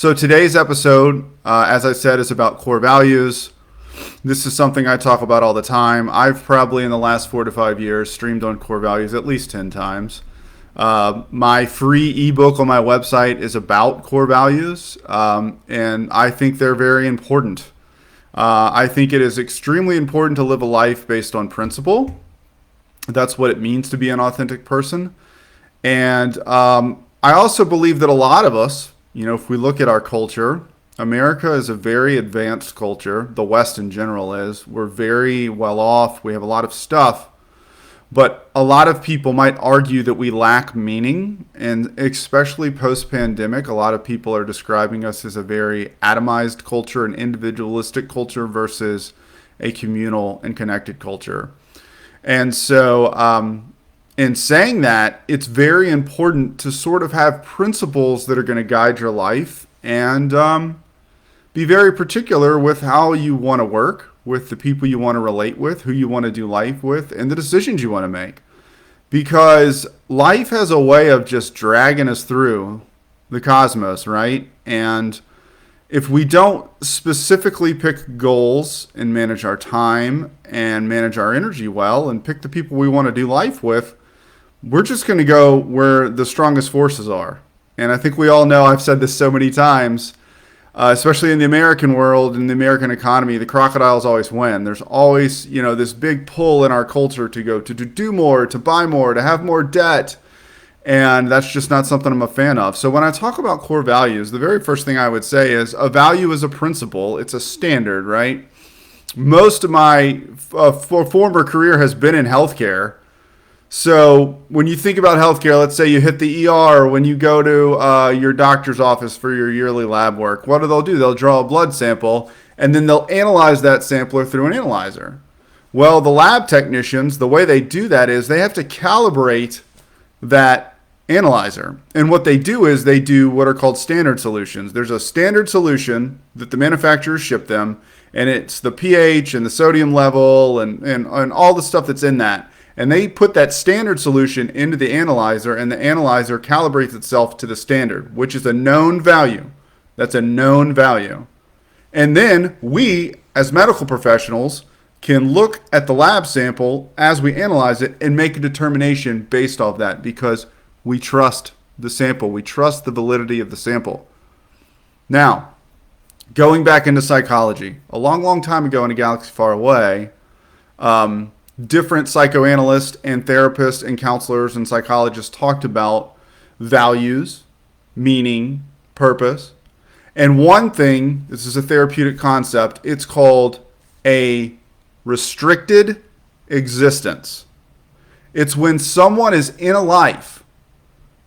So today's episode, as I said, is about core values. This is something I talk about all the time. I've probably in the last 4 to 5 years streamed on core values at least 10 times. My free ebook on my website is about core values, and I think they're very important. I think it is extremely important to live a life based on principle. That's what it means to be an authentic person. And I also believe that a lot of us, if we look at our culture, America is a very advanced culture. The West in general is. We're very well off. We have a lot of stuff. But a lot of people might argue that we lack meaning. And especially post-pandemic, a lot of people are describing us as a very atomized culture, an individualistic culture versus a communal and connected culture. And so in saying that, it's very important to sort of have principles that are going to guide your life and be very particular with how you want to work, with the people you want to relate with, who you want to do life with, and the decisions you want to make. Because life has a way of just dragging us through the cosmos, right? And if we don't specifically pick goals and manage our time and manage our energy well and pick the people we want to do life with, we're just going to go where the strongest forces are. And I think we all know, I've said this so many times, especially in the American world, in the American economy, the crocodiles always win. There's always, this big pull in our culture to go to do more, to buy more, to have more debt. And that's just not something I'm a fan of. So when I talk about core values, the very first thing I would say is a value is a principle. It's a standard, right? Most of my former career has been in healthcare. So when you think about healthcare, let's say you hit the ER when you go to your doctor's office for your yearly lab work. What do? They'll draw a blood sample, and then they'll analyze that sampler through an analyzer. Well, the lab technicians, the way they do that is they have to calibrate that analyzer. And what they do is they do what are called standard solutions. There's a standard solution that the manufacturers ship them, and it's the pH and the sodium level and all the stuff that's in that. And they put that standard solution into the analyzer, and the analyzer calibrates itself to the standard, which is a known value. That's a known value. And then we, as medical professionals, can look at the lab sample as we analyze it and make a determination based off that because we trust the sample. We trust the validity of the sample. Now, going back into psychology, a long, long time ago in a galaxy far away, different psychoanalysts and therapists and counselors and psychologists talked about values, meaning, purpose. And one thing, this is a therapeutic concept, it's called a restricted existence. It's when someone is in a life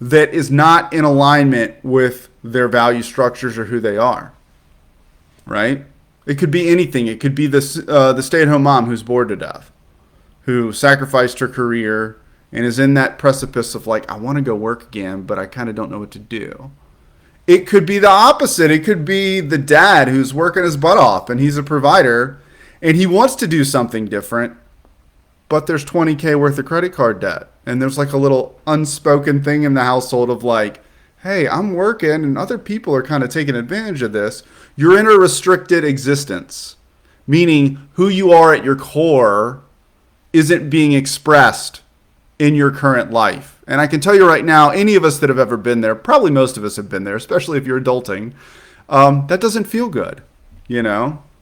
that is not in alignment with their value structures or who they are, right? It could be anything. It could be the stay-at-home mom who's bored to death, who sacrificed her career and is in that precipice of I want to go work again, but I kind of don't know what to do. It could be the opposite. It could be the dad who's working his butt off and he's a provider and he wants to do something different, but there's $20,000 worth of credit card debt. And there's a little unspoken thing in the household of hey, I'm working and other people are kind of taking advantage of this. You're in a restricted existence, meaning who you are at your core isn't being expressed in your current life. And I can tell you right now, any of us that have ever been there, probably most of us have been there, especially if you're adulting, that doesn't feel good.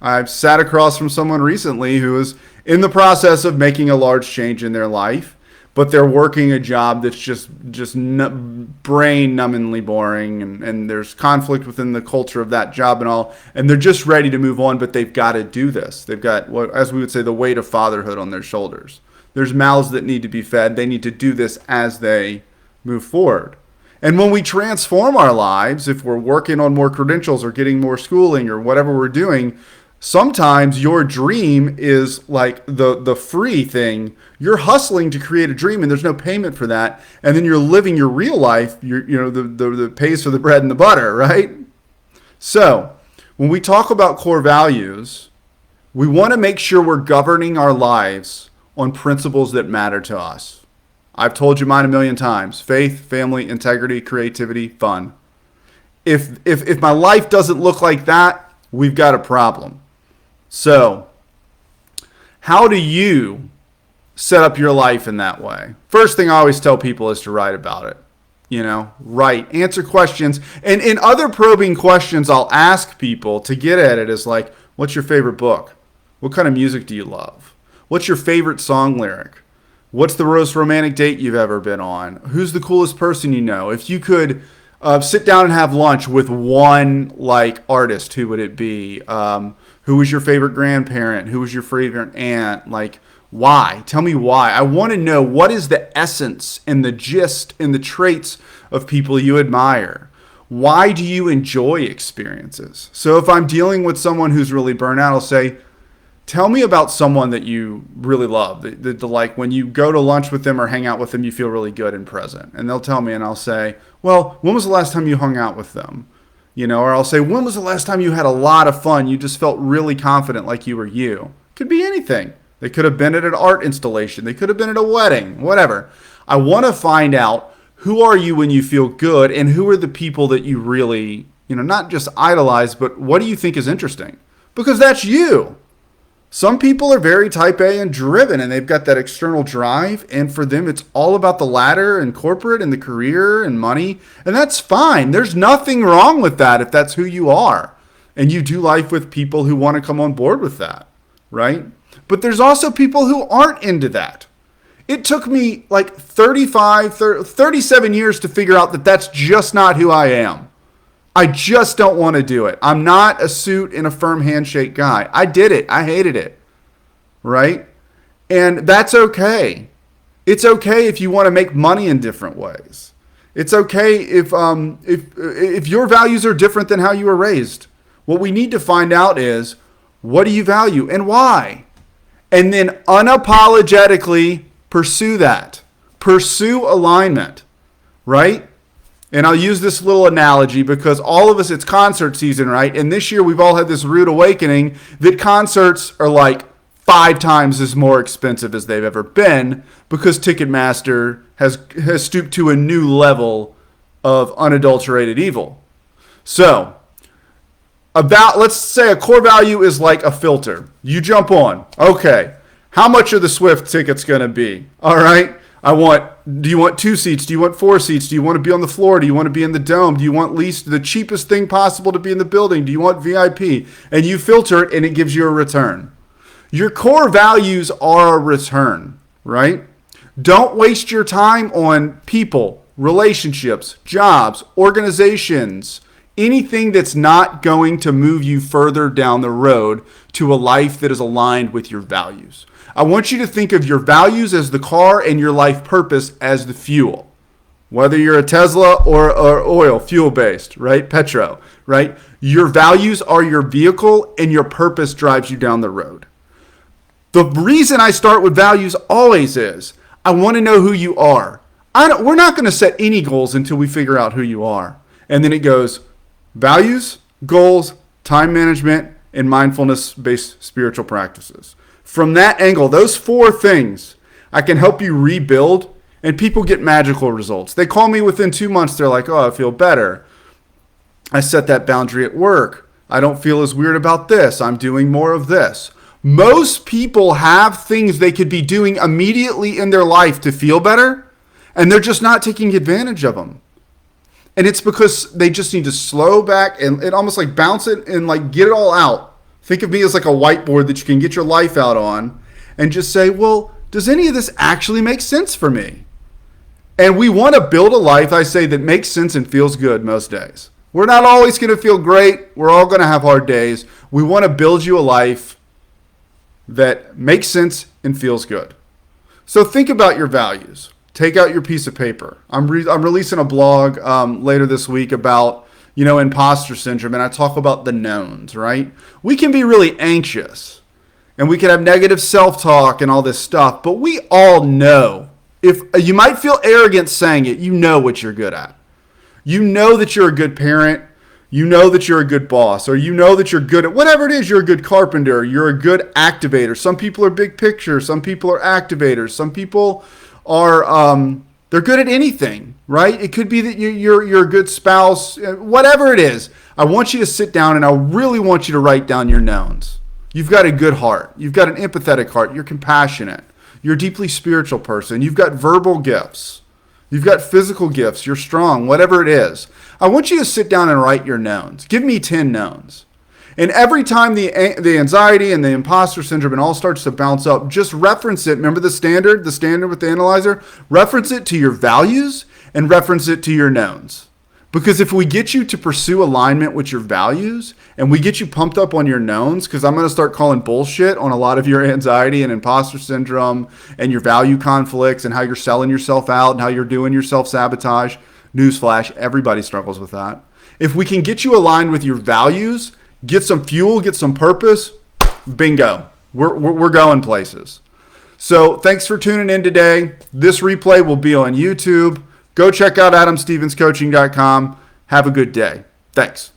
I've sat across from someone recently who is in the process of making a large change in their life, but they're working a job that's just brain-numbingly boring, and there's conflict within the culture of that job and all, and they're just ready to move on, but they've got to do this. They've got, what, as we would say, the weight of fatherhood on their shoulders. There's mouths that need to be fed. They need to do this as they move forward. And when we transform our lives, if we're working on more credentials or getting more schooling or whatever we're doing, sometimes your dream is the free thing. You're hustling to create a dream and there's no payment for that. And then you're living your real life, the pays for the bread and the butter, right? So when we talk about core values, we want to make sure we're governing our lives on principles that matter to us. I've told you mine a million times. Faith, family, integrity, creativity, fun. If my life doesn't look like that, we've got a problem. So, how do you set up your life in that way? First thing I always tell people is to write about it. Write, answer questions. And in other probing questions I'll ask people to get at it is like, what's your favorite book? What kind of music do you love? What's your favorite song lyric? What's the most romantic date you've ever been on? Who's the coolest person you know? If you could sit down and have lunch with one artist, who would it be? Who was your favorite grandparent? Who was your favorite aunt? Why? Tell me why. I want to know what is the essence and the gist and the traits of people you admire. Why do you enjoy experiences? So if I'm dealing with someone who's really burnt out, I'll say, tell me about someone that you really love. Like when you go to lunch with them or hang out with them, you feel really good and present. And they'll tell me, and I'll say, well, when was the last time you hung out with them? Or I'll say, when was the last time you had a lot of fun? You just felt really confident like you were you. Could be anything. They could have been at an art installation. They could have been at a wedding, whatever. I want to find out, who are you when you feel good, and who are the people that you really, not just idolize, but what do you think is interesting? Because that's you. Some people are very type A and driven, and they've got that external drive, and for them it's all about the ladder and corporate and the career and money, and that's fine. There's nothing wrong with that if that's who you are, and you do life with people who want to come on board with that, right? But there's also people who aren't into that. It took me 37 years to figure out that that's just not who I am. I just don't want to do it. I'm not a suit and a firm handshake guy. I did it. I hated it. Right? And that's okay. It's okay if you want to make money in different ways. It's okay if your values are different than how you were raised. What we need to find out is, what do you value and why? And then unapologetically pursue that. Pursue alignment, right? And I'll use this little analogy because all of us, it's concert season, right? And this year we've all had this rude awakening that concerts are 5 times as more expensive as they've ever been because Ticketmaster has stooped to a new level of unadulterated evil. So, let's say a core value is like a filter. You jump on. Okay. How much are the Swift tickets going to be? All right. Do you want 2 seats? Do you want 4 seats? Do you want to be on the floor? Do you want to be in the dome? Do you want least the cheapest thing possible to be in the building? Do you want VIP? And you filter it and it gives you a return. Your core values are a return, right? Don't waste your time on people, relationships, jobs, organizations, anything that's not going to move you further down the road to a life that is aligned with your values. I want you to think of your values as the car and your life purpose as the fuel. Whether you're a Tesla or oil, fuel-based, right? Petro, right? Your values are your vehicle and your purpose drives you down the road. The reason I start with values always is, I want to know who you are. We're not going to set any goals until we figure out who you are. And then it goes, values, goals, time management, and mindfulness-based spiritual practices. From that angle, those 4 things, I can help you rebuild, and people get magical results. They call me within 2 months. They're like, oh, I feel better. I set that boundary at work. I don't feel as weird about this. I'm doing more of this. Most people have things they could be doing immediately in their life to feel better, and they're just not taking advantage of them. And it's because they just need to slow back and almost bounce it and get it all out. Think of me as a whiteboard that you can get your life out on and just say, well, does any of this actually make sense for me? And we want to build a life, I say, that makes sense and feels good most days. We're not always going to feel great. We're all going to have hard days. We want to build you a life that makes sense and feels good. So think about your values. Take out your piece of paper. I'm releasing a blog later this week about imposter syndrome, and I talk about the knowns, right? We can be really anxious, and we can have negative self-talk and all this stuff, but we all know, if you might feel arrogant saying it, you know what you're good at. You know that you're a good parent, you know that you're a good boss, or you know that you're good at whatever it is. You're a good carpenter, you're a good activator. Some people are big picture, some people are activators, some people are They're good at anything, right? It could be that you're a good spouse, whatever it is. I want you to sit down and I really want you to write down your knowns. You've got a good heart. You've got an empathetic heart. You're compassionate. You're a deeply spiritual person. You've got verbal gifts. You've got physical gifts. You're strong, whatever it is. I want you to sit down and write your knowns. Give me 10 knowns. And every time the anxiety and the imposter syndrome and all starts to bounce up, just reference it. Remember the standard with the analyzer? Reference it to your values and reference it to your knowns. Because if we get you to pursue alignment with your values and we get you pumped up on your knowns, because I'm going to start calling bullshit on a lot of your anxiety and imposter syndrome and your value conflicts and how you're selling yourself out and how you're doing your self-sabotage. Newsflash, everybody struggles with that. If we can get you aligned with your values, get some fuel, get some purpose, bingo. We're going places. So thanks for tuning in today. This replay will be on YouTube. Go check out AdamStevensCoaching.com. Have a good day. Thanks.